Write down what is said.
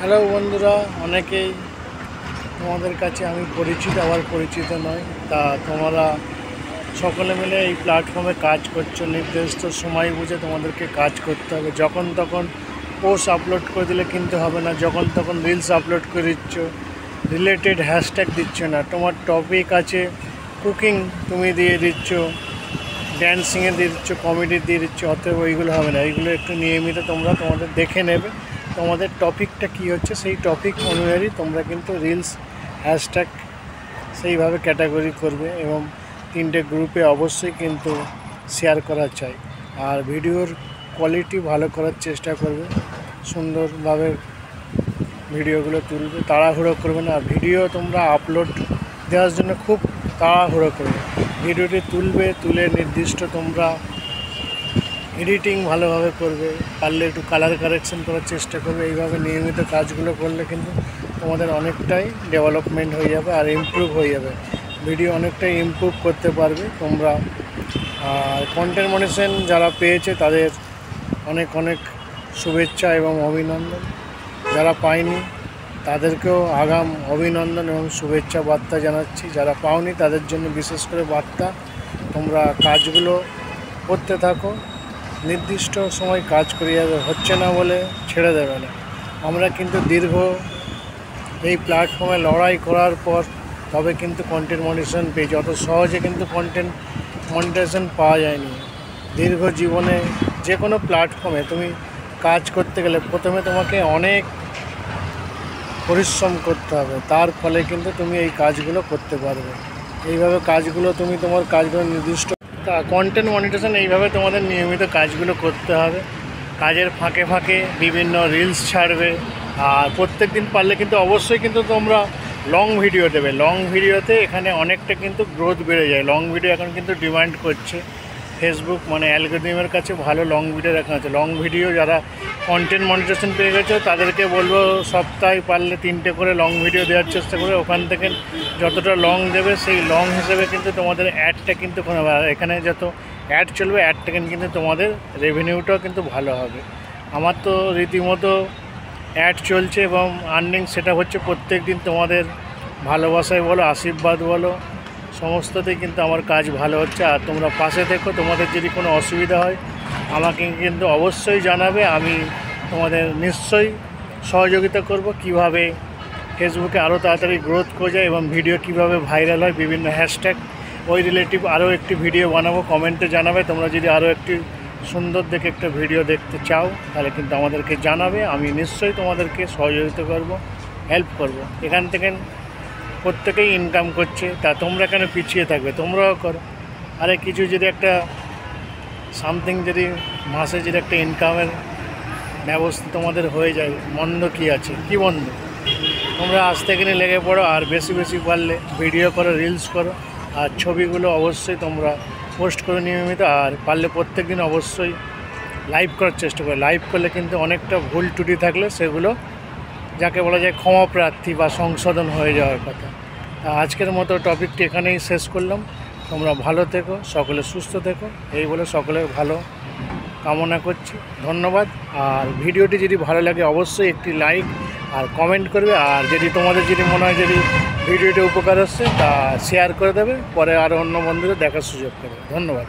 Hello বন্ধুরা, অনেকেই তোমাদের কাছে আমি পরিচিত আবার পরিচিত নয়। তা তোমরা সকলে মিলে এই প্ল্যাটফর্মে কাজ করছো। নির্দিষ্ট সময় বুঝে তোমাদেরকে কাজ করতে হবে। যখন তখন পোস্ট আপলোড করে দিলে কিন্তু হবে না। যখন তখন রিলস আপলোড করে দিচ্ছ, রিলেটেড হ্যাশট্যাগ দিচ্ছ না। তোমার টপিক আছে কুকিং, তুমি দিয়ে দিচ্ছ, ড্যান্সিংয়ে দিয়ে দিচ্ছ, কমেডি দিয়ে দিচ্ছ, অতএব ওইগুলো হবে না। এইগুলো একটু নিয়মিত তোমরা তোমাদের দেখে নেবে তোমাদের টপিকটা কী হচ্ছে, সেই টপিক অনুযায়ী তোমরা কিন্তু রিলস হ্যাশট্যাগ সেইভাবে ক্যাটাগরি করবে এবং 3টে গ্রুপে অবশ্যই কিন্তু শেয়ার করা চাই। আর ভিডিওর কোয়ালিটি ভালো করার চেষ্টা করবে, সুন্দরভাবে ভিডিওগুলো তুলবে, তাড়াহুড়ো করবে না। ভিডিও তোমরা আপলোড দেওয়ার জন্য খুব তাড়াহুড়ো করবে। ভিডিওটি তুলে নির্দিষ্ট তোমরা এডিটিং ভালোভাবে করবে, পারলে একটু কালার কারেকশন করার চেষ্টা করবে। এইভাবে নিয়মিত কাজগুলো করলে কিন্তু তোমাদের অনেকটাই ডেভেলপমেন্ট হয়ে যাবে আর ইমপ্রুভ হয়ে যাবে। ভিডিও অনেকটাই ইমপ্রুভ করতে পারবে তোমরা। আর কন্টেন্ট মনিটাইজেশন যারা পেয়েছে তাদের অনেক অনেক শুভেচ্ছা এবং অভিনন্দন। যারা পায়নি তাদেরকেও আগাম অভিনন্দন এবং শুভেচ্ছা বার্তা জানাচ্ছি। যারা পাওনি তাদের জন্য বিশেষ করে বার্তা, তোমরা কাজগুলো করতে থাকো, নির্দিষ্ট সময় কাজ করে যাবে। হচ্ছে না বলে ছেড়ে দেবে না। আমরা কিন্তু দীর্ঘ এই প্ল্যাটফর্মে লড়াই করার পর তবে কিন্তু কন্টেন্ট মনিটাইজেশন পেয়েছি। অত সহজে কিন্তু কন্টেন্ট মনিটাইজেশন পাওয়া যায়নি। দীর্ঘ জীবনে যে কোনো প্ল্যাটফর্মে তুমি কাজ করতে গেলে প্রথমে তোমাকে অনেক পরিশ্রম করতে হবে, তার ফলে কিন্তু তুমি এই কাজগুলো করতে পারবে। এইভাবে কাজগুলো তুমি তোমার কাজগুলো নির্দিষ্ট কন্টেন্ট মনিটাইজেশন এইভাবে তোমাদের নিয়মিত কাজগুলো করতে হবে। কাজের ফাঁকে ফাঁকে বিভিন্ন রিলস ছাড়বে। আর প্রত্যেক দিন পারলে কিন্তু অবশ্যই কিন্তু তোমরা লং ভিডিও দেবে। লং ভিডিওতে এখানে অনেকটা কিন্তু গ্রোথ বেড়ে যায়। লং ভিডিও এখন কিন্তু ডিমান্ড করছে ফেসবুক, মানে অ্যালগরিদমের কাছে ভালো লং ভিডিও দেখা যাচ্ছে। লং ভিডিও যারা কন্টেন্ট মনিটাইজেশন পেয়ে গেছে তাদেরকে বলবো সপ্তাহে পারলে 3টে করে লং ভিডিও দেওয়ার চেষ্টা করে। ওখান থেকে যতটা লং দেবে সেই লং হিসেবে কিন্তু তোমাদের অ্যাডটা কিন্তু এখানে যত অ্যাড চলবে অ্যাড থেকে কিন্তু তোমাদের রেভিনিউটাও কিন্তু ভালো হবে। আমার তো রীতিমতো অ্যাড চলছে এবং আর্নিং সেটা হচ্ছে প্রত্যেক দিন তোমাদের ভালোবাসায় বলো, আশীর্বাদ বলো, সমস্ততেই কিন্তু আমার কাজ ভালো হচ্ছে। আর তোমরা পাশে থেকো। তোমাদের যদি কোনো অসুবিধা হয় আমাকে কিন্তু অবশ্যই জানাবে। আমি তোমাদের নিশ্চয়ই সহযোগিতা করব কিভাবে ফেসবুকে আরও তাড়াতাড়ি গ্রোথ করে যায় এবং ভিডিও কিভাবে ভাইরাল হয়, বিভিন্ন হ্যাশট্যাগ ওই রিলেটিভ আরও একটি ভিডিও বানাবো। কমেন্টে জানাবে। তোমরা যদি আরও একটি সুন্দর দেখে একটা ভিডিও দেখতে চাও তাহলে কিন্তু আমাদেরকে জানাবে। আমি নিশ্চয়ই তোমাদেরকে সহযোগিতা করব, হেল্প করব। এখান থেকে প্রত্যেকেই ইনকাম করছে, তা তোমরা কেন পিছিয়ে থাকবে? তোমরাও করো। আরে কিছু যদি একটা সামথিং যদি মাসে যদি একটা ইনকামের ব্যবস্থা তোমাদের হয়ে যায়, মন্দ কী আছে? কি বন্ধ? তোমরা আজ থেকে নিয়ে লেগে পড়ো আর বেশি বেশি পারলে ভিডিও করো, রিলস করো। আর ছবিগুলো অবশ্যই তোমরা পোস্ট করে নিয়মিত। আর পারলে প্রত্যেক দিন অবশ্যই লাইভ করার চেষ্টা করো। লাইভ করলে কিন্তু অনেকটা ভুল ত্রুটি থাকলে সেগুলো যাকে বলা যায় ক্ষমা প্রার্থী বা সংশোধন হয়ে যাওয়ার কথা। আজকের মতো টপিকটি এখানেই শেষ করলাম। তোমরা ভালো থেকো, সকলে সুস্থ থেকো, এই বলে সকলের ভালো কামনা করছি। ধন্যবাদ। আর ভিডিওটি যদি ভালো লাগে অবশ্যই একটি লাইক আর কমেন্ট করবে। আর যদি তোমাদের যদি মনে হয় যদি ভিডিওটি উপকার হচ্ছে তা শেয়ার করে দেবে, পরে আরও অন্য বন্ধুদের দেখার সুযোগ করবে। ধন্যবাদ।